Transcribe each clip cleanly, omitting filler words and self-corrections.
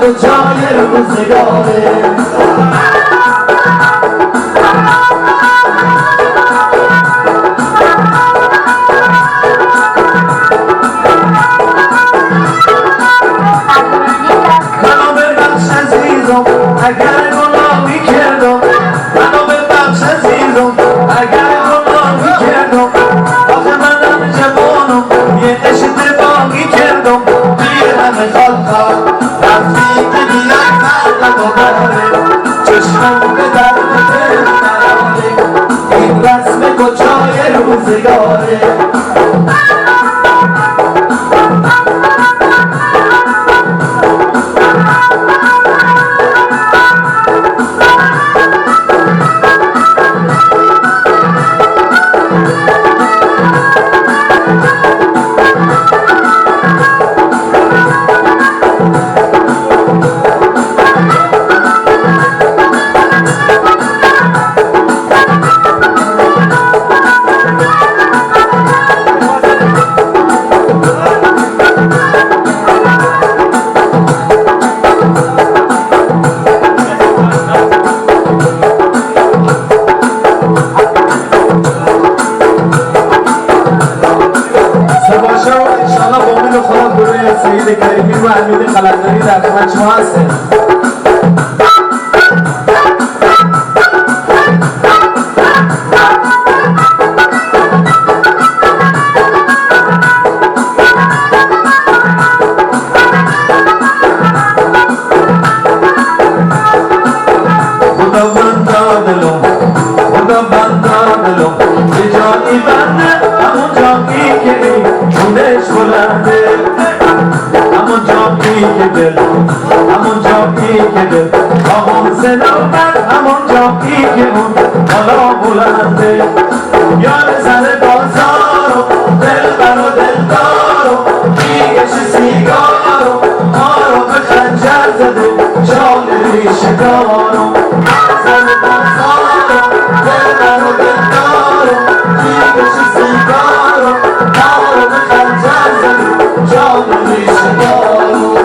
کجای روزگاره منو ببخش عزیزم اگر گناهی کردم منو ببخش عزیزم اگر گناهی کردم آخه منم جوانم یه عشق باقی کردم بی همه خلقا رفتی که بیای فرق دوباره چشمم به درد دل نراره این رسم کجای روزگاره سید کریمی و امید خلقانی در خدمت شما هستیم. خدا بنده دلم یه جایی بنده همون جایی که خونش بلنده همون جایی که دل آهون صداقت همون جایی که اون بالا بلنده یار زن بازارو دلبر و دلدارو میگش سیگارو مارو به خنجر زده شال ریشگارو زن بازارو دلبر و دلدارو میگش سیگارو مارو به خنجر زده شال ریشگارو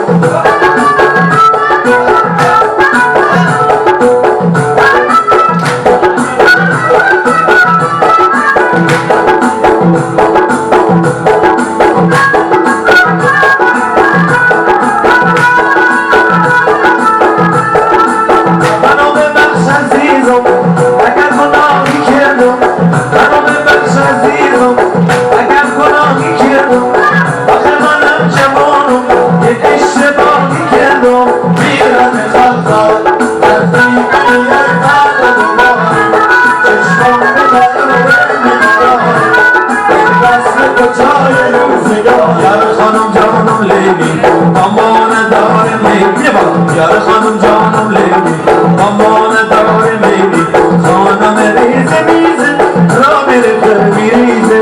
یار خانم جانم لیلی امان داره میلی خانم ریزه میزه را میره میریزه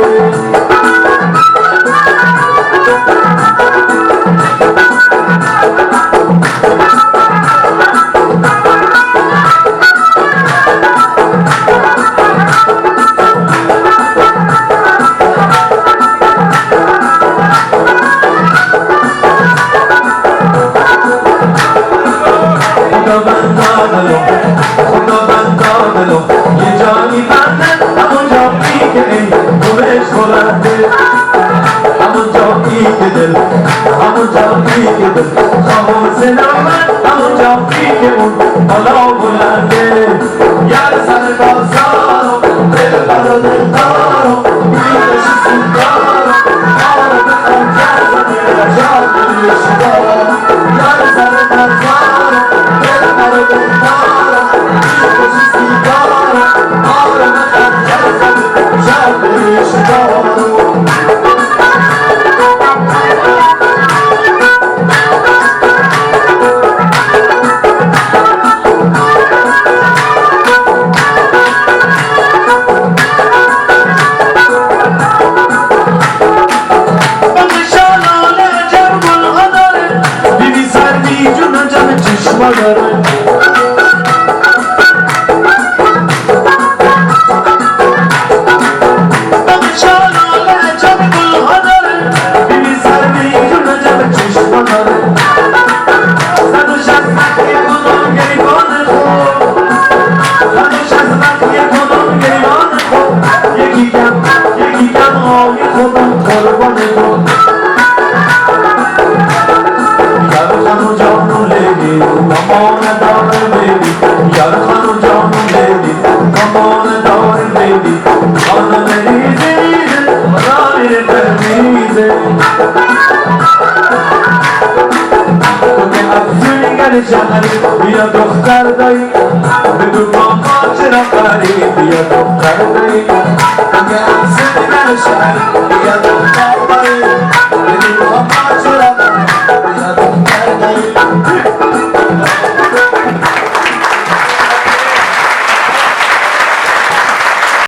خدا بنده یه جانی بنده همون جایی که این بومش بلنده همون جایی که دل همون جایی که دل خاموش نامد همون جایی که اون بالا بلنده یار سر بازارو دلبر و دلدارو میگش سیگارو مارو به خنجر زده شال ریشگارو یار سر بازارو دلبر و دلدارو میگش سیگارو مارو به خنجر زده شال ریشگارو Sanu Come on and darling baby Yar khanu jam baby Come on and darling baby Ana meri zize Ana meri permize Gel canım ya doktor dayı Bedu mama çera kari ya doktor dayı Gel seni ben şahit ya doktor dayı